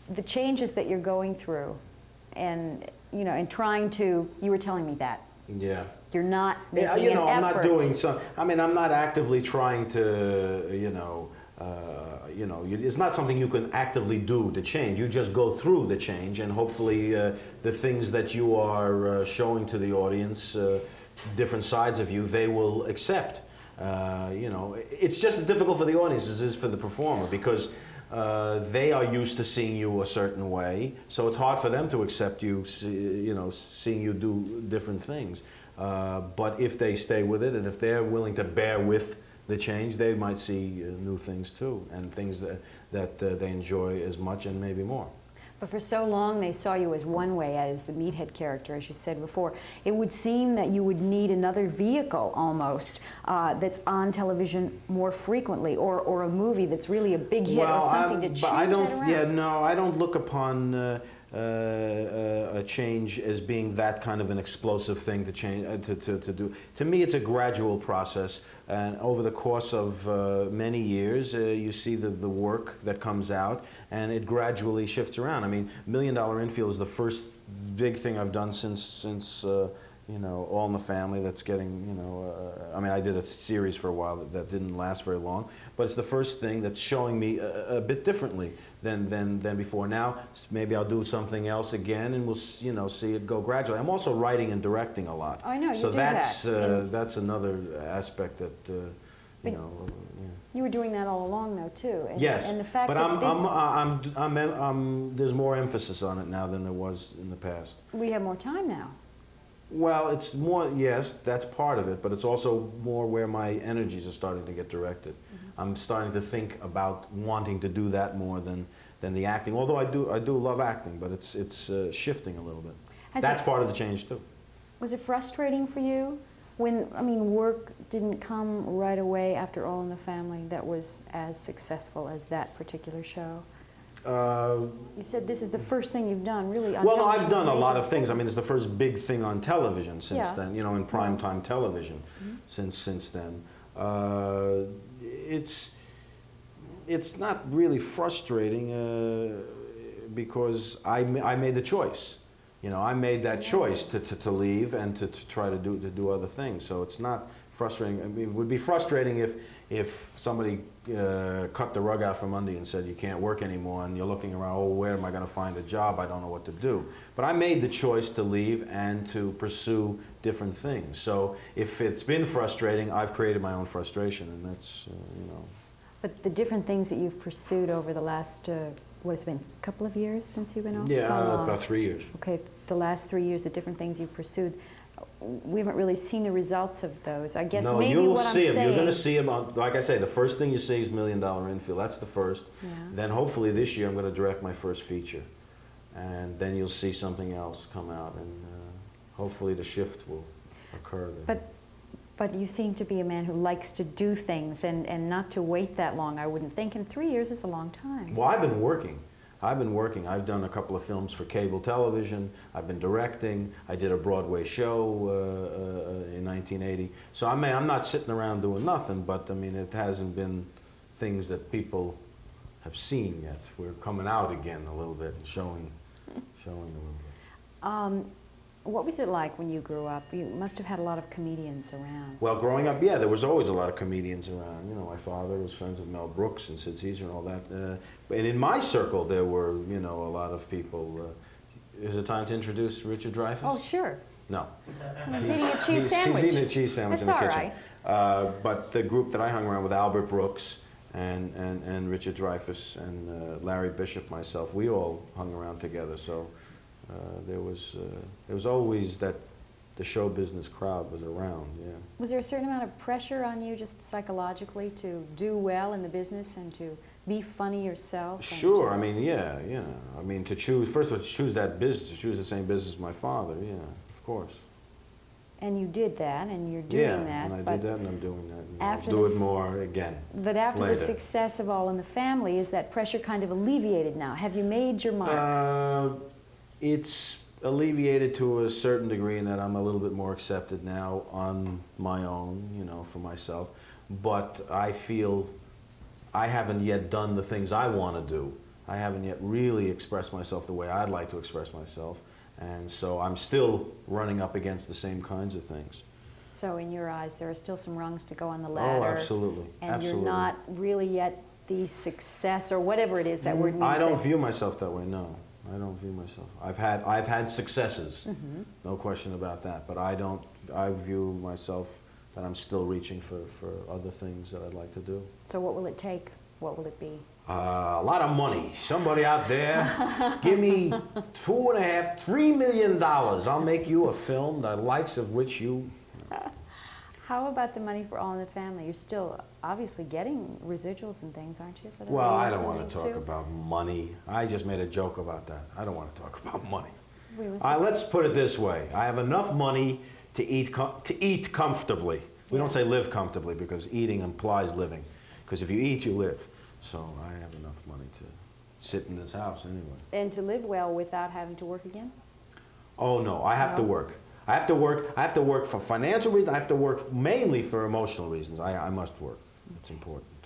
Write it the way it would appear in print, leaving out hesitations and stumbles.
the changes that you're going through, and you know, and trying to, you were telling me that. Yeah. You're not making Yeah, you know, an I'm effort. not doing some. I mean, I'm not actively trying to, it's not something you can actively do to change. You just go through the change, and hopefully, the things that you are showing to the audience, different sides of you, they will accept. You know, it's just as difficult for the audience as it is for the performer, because they are used to seeing you a certain way, so it's hard for them to accept you, you know, seeing you do different things. But if they stay with it, and if they're willing to bear with the change, they might see new things too, and things that they enjoy as much and maybe more. But for so long they saw you as one way, as the meathead character, as you said before. It would seem that you would need another vehicle almost that's on television more frequently, or a movie that's really a big hit, or something to change but I don't, it around. Yeah, no, I don't look upon a change as being that kind of an explosive thing to change, to do. To me, it's a gradual process, and over the course of many years, you see the work that comes out, and it gradually shifts around. I mean, $1 Million Infield is the first big thing I've done since you know, All in the Family. That's getting, you know, I mean, I did a series for a while that didn't last very long, but it's the first thing that's showing me a bit differently than before. Now, maybe I'll do something else again, and we'll, you know, see it go gradually. I'm also writing and directing a lot. Oh, I know, you so do that's that. that's another aspect that you know. You were doing that all along, though, too. And, Yes, and the fact but that there's more emphasis on it now than there was in the past. we have more time now. Well, it's more, yes, that's part of it, but it's also more where my energies are starting to get directed. I'm starting to think about wanting to do that more than the acting. Although I do love acting, but it's shifting a little bit. That's part of the change too. Was it frustrating for you when, I mean, work didn't come right away after All in the Family that was as successful as that particular show? You said this is the first thing you've done, really, on Well, no, television. I've done a lot of things. I mean, it's the first big thing on television since Yeah. then, you know, in primetime television since then. It's not really frustrating because I made the choice. You know, I made that choice to leave and to try to do other things. So it's not frustrating. I mean, it would be frustrating if somebody cut the rug out from under you and said you can't work anymore, and you're looking around, oh, where am I going to find a job? I don't know what to do. But I made the choice to leave and to pursue different things. So if it's been frustrating, I've created my own frustration, and that's, you know. But the different things that you've pursued over the last, what has it been, a couple of years since you've been on? Yeah, about 3 years. Okay, the last 3 years, the different things you've pursued, we haven't really seen the results of those. I guess maybe you'll what I'm see them. saying... You're going to see them. Like I say, the first thing you see is $1 Million Infield. That's the first. Yeah. Then hopefully this year I'm going to direct my first feature. And then you'll see something else come out. And hopefully the shift will occur then. But you seem to be a man who likes to do things and not to wait that long, I wouldn't think. And 3 years is a long time. Well, I've been working. I've done a couple of films for cable television. I've been directing. I did a Broadway show in 1980. So I mean, I'm not sitting around doing nothing, but I mean, it hasn't been things that people have seen yet. We're coming out again a little bit and showing a little bit. What was it like when you grew up? You must have had a lot of comedians around. Well, growing up, yeah, there was always a lot of comedians around. You know, my father was friends with Mel Brooks and Sid Caesar and all that. And in my circle, there were, you know, a lot of people. Is it time to introduce Richard Dreyfuss? Oh, sure. No. He's eating a cheese sandwich. He's eating a cheese sandwich That's in the all kitchen. right. But the group that I hung around with, Albert Brooks and Richard Dreyfuss and Larry Bishop, myself, we all hung around together. So there was always that the show business crowd was around, yeah. Was there a certain amount of pressure on you just psychologically to do well in the business and to be funny yourself? Sure, I mean, yeah. I mean, to choose, first of all, to choose that business, to choose the same business as my father, yeah, of course. And you did that, and you're doing that. Yeah, and I did that, and I'm doing that, and after I'll do it more again. But after later. the success of All in the Family, is that pressure kind of alleviated now? Have you made your mark? It's alleviated to a certain degree in that I'm a little bit more accepted now on my own, you know, for myself. But I feel I haven't yet done the things I want to do. I haven't yet really expressed myself the way I'd like to express myself. And so I'm still running up against the same kinds of things. So in your eyes, there are still some rungs to go on the ladder. Oh, absolutely. And absolutely. you're not really yet the success, or whatever it is that word means. I don't view myself that way, no. I don't view myself. I've had successes, no question about that. But I view myself that I'm still reaching for other things that I'd like to do. So what will it take? What will it be? A lot of money. Somebody out there, give me $2.5, $3 million. I'll make you a film the likes of which you... How about the money for All in the Family? You're still obviously getting residuals and things, aren't you? For the Well, I reruns don't and want things to talk too? about money. I just made a joke about that. I don't want to talk about money. We must- Let's put it this way. I have enough money to eat comfortably. We don't say live comfortably because eating implies living. Because if you eat, you live. So I have enough money to sit in this house anyway. And to live well without having to work again? Oh no, I have to work. I have to work. I have to work for financial reasons. I have to work mainly for emotional reasons. I must work. It's important.